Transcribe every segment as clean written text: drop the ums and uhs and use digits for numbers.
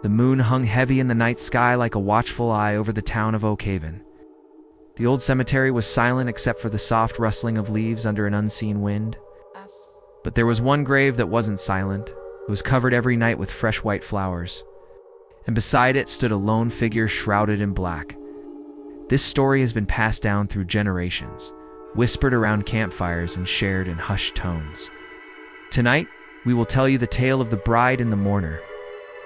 The moon hung heavy in the night sky like a watchful eye over the town of Oakhaven. The old cemetery was silent except for the soft rustling of leaves under an unseen wind. But there was one grave that wasn't silent. It was covered every night with fresh white flowers. And beside it stood a lone figure shrouded in black. This story has been passed down through generations, whispered around campfires and shared in hushed tones. Tonight, we will tell you the tale of the bride and the mourner.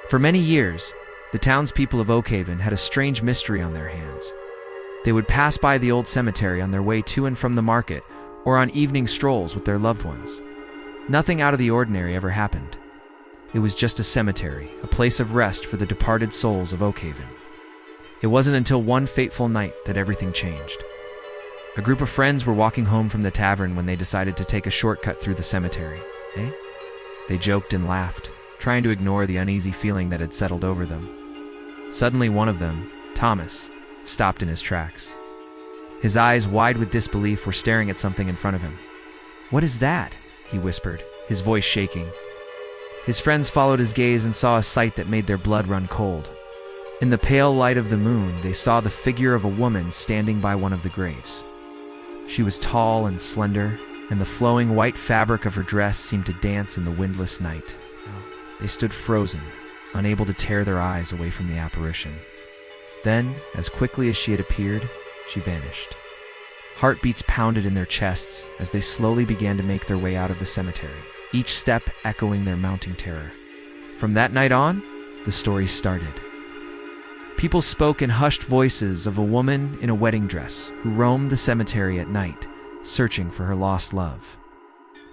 For many years, the townspeople of Oakhaven had a strange mystery on their hands. They would pass by the old cemetery on their way to and from the market or on evening strolls with their loved ones. Nothing out of the ordinary ever happened. It was just a cemetery, a place of rest for the departed souls of Oakhaven. It wasn't until one fateful night that everything changed. A group of friends were walking home from the tavern when they decided to take a shortcut through the cemetery. They joked and laughed, trying to ignore the uneasy feeling that had settled over them. Suddenly one of them, Thomas, stopped in his tracks. His eyes, wide with disbelief, were staring at something in front of him. "What is that?" he whispered, his voice shaking. His friends followed his gaze and saw a sight that made their blood run cold. In the pale light of the moon, they saw the figure of a woman standing by one of the graves. She was tall and slender, and the flowing white fabric of her dress seemed to dance in the windless night. They stood frozen, unable to tear their eyes away from the apparition. Then, as quickly as she had appeared, she vanished. Heartbeats pounded in their chests as they slowly began to make their way out of the cemetery, each step echoing their mounting terror. From that night on, the story started. People spoke in hushed voices of a woman in a wedding dress who roamed the cemetery at night, searching for her lost love.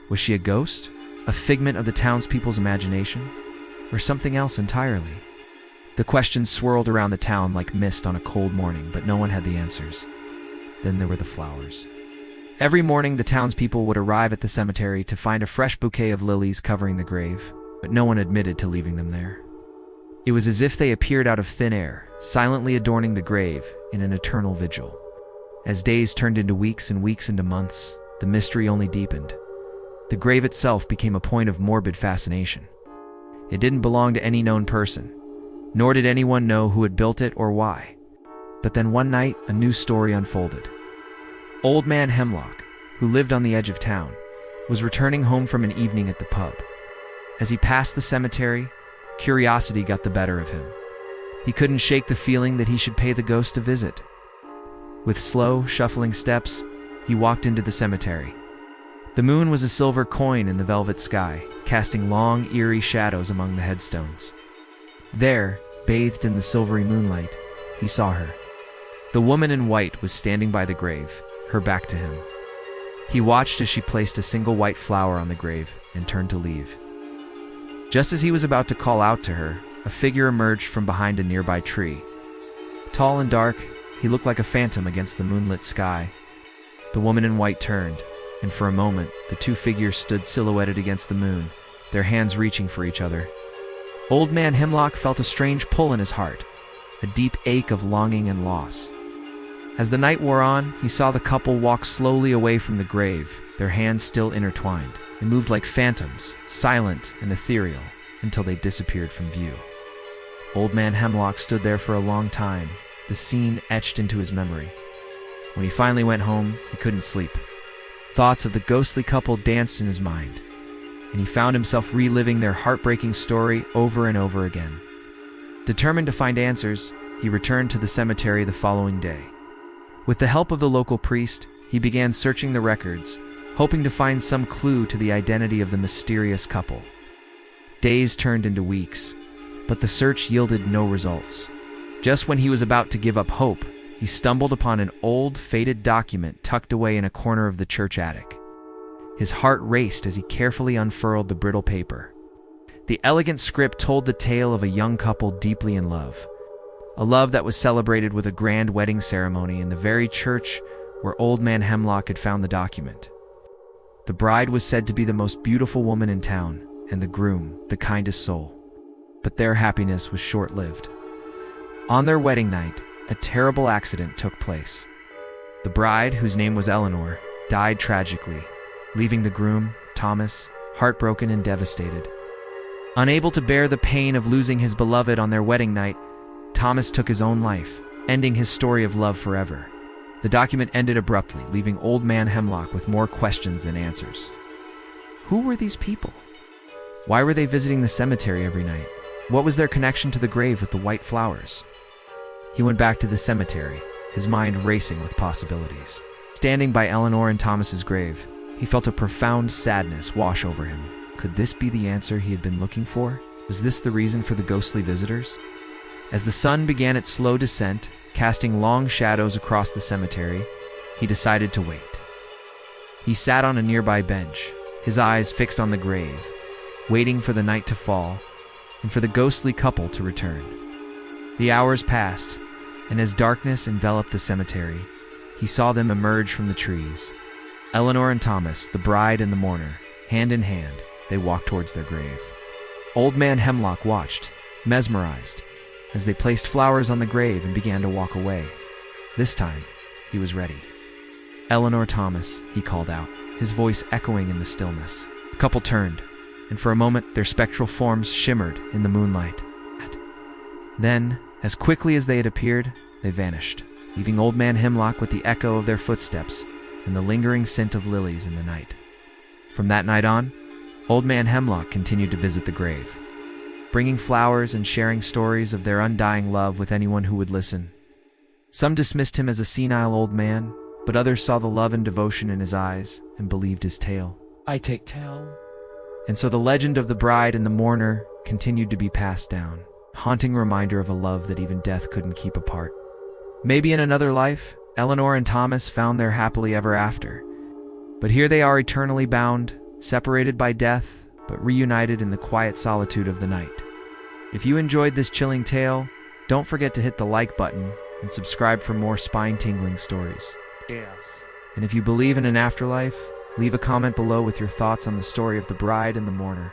Was she a ghost? A figment of the townspeople's imagination? Or something else entirely? The questions swirled around the town like mist on a cold morning, but no one had the answers. Then there were the flowers. Every morning, the townspeople would arrive at the cemetery to find a fresh bouquet of lilies covering the grave, but no one admitted to leaving them there. It was as if they appeared out of thin air, silently adorning the grave in an eternal vigil. As days turned into weeks and weeks into months, the mystery only deepened. The grave itself became a point of morbid fascination. It didn't belong to any known person, nor did anyone know who had built it or why. But then one night, a new story unfolded. Old Man Hemlock, who lived on the edge of town, was returning home from an evening at the pub. As he passed the cemetery, curiosity got the better of him. He couldn't shake the feeling that he should pay the ghost a visit. With slow, shuffling steps, he walked into the cemetery. The moon was a silver coin in the velvet sky, casting long, eerie shadows among the headstones. There, bathed in the silvery moonlight, he saw her. The woman in white was standing by the grave, her back to him. He watched as she placed a single white flower on the grave and turned to leave. Just as he was about to call out to her, a figure emerged from behind a nearby tree. Tall and dark, he looked like a phantom against the moonlit sky. The woman in white turned, and for a moment, the two figures stood silhouetted against the moon, their hands reaching for each other. Old Man Hemlock felt a strange pull in his heart, a deep ache of longing and loss. As the night wore on, he saw the couple walk slowly away from the grave, their hands still intertwined. They moved like phantoms, silent and ethereal, until they disappeared from view. Old Man Hemlock stood there for a long time, the scene etched into his memory. When he finally went home, he couldn't sleep. Thoughts of the ghostly couple danced in his mind, and he found himself reliving their heartbreaking story over and over again. Determined to find answers, he returned to the cemetery the following day. With the help of the local priest, he began searching the records, hoping to find some clue to the identity of the mysterious couple. Days turned into weeks, but the search yielded no results. Just when he was about to give up hope, he stumbled upon an old, faded document tucked away in a corner of the church attic. His heart raced as he carefully unfurled the brittle paper. The elegant script told the tale of a young couple deeply in love. A love that was celebrated with a grand wedding ceremony in the very church where Old Man Hemlock had found the document. The bride was said to be the most beautiful woman in town, and the groom, the kindest soul. But their happiness was short-lived. On their wedding night, a terrible accident took place. The bride, whose name was Eleanor, died tragically, leaving the groom, Thomas, heartbroken and devastated. Unable to bear the pain of losing his beloved on their wedding night, Thomas took his own life, ending his story of love forever. The document ended abruptly, leaving Old Man Hemlock with more questions than answers. Who were these people? Why were they visiting the cemetery every night? What was their connection to the grave with the white flowers? He went back to the cemetery, his mind racing with possibilities. Standing by Eleanor and Thomas's grave, he felt a profound sadness wash over him. Could this be the answer he had been looking for? Was this the reason for the ghostly visitors? As the sun began its slow descent, casting long shadows across the cemetery, he decided to wait. He sat on a nearby bench, his eyes fixed on the grave, waiting for the night to fall and for the ghostly couple to return. The hours passed, and as darkness enveloped the cemetery, he saw them emerge from the trees. Eleanor and Thomas, the bride and the mourner, hand in hand, they walked towards their grave. Old Man Hemlock watched, mesmerized, as they placed flowers on the grave and began to walk away. This time, he was ready. "Eleanor, Thomas," he called out, his voice echoing in the stillness. The couple turned, and for a moment their spectral forms shimmered in the moonlight. Then, as quickly as they had appeared, they vanished, leaving Old Man Hemlock with the echo of their footsteps and the lingering scent of lilies in the night. From that night on, Old Man Hemlock continued to visit the grave, bringing flowers and sharing stories of their undying love with anyone who would listen. Some dismissed him as a senile old man, but others saw the love and devotion in his eyes and believed his tale. I take tale. And so the legend of the bride and the mourner continued to be passed down, a haunting reminder of a love that even death couldn't keep apart. Maybe in another life, Eleanor and Thomas found their happily ever after. But here they are eternally bound, separated by death, but reunited in the quiet solitude of the night. If you enjoyed this chilling tale, don't forget to hit the like button and subscribe for more spine-tingling stories. Yes. And if you believe in an afterlife, leave a comment below with your thoughts on the story of the bride and the mourner.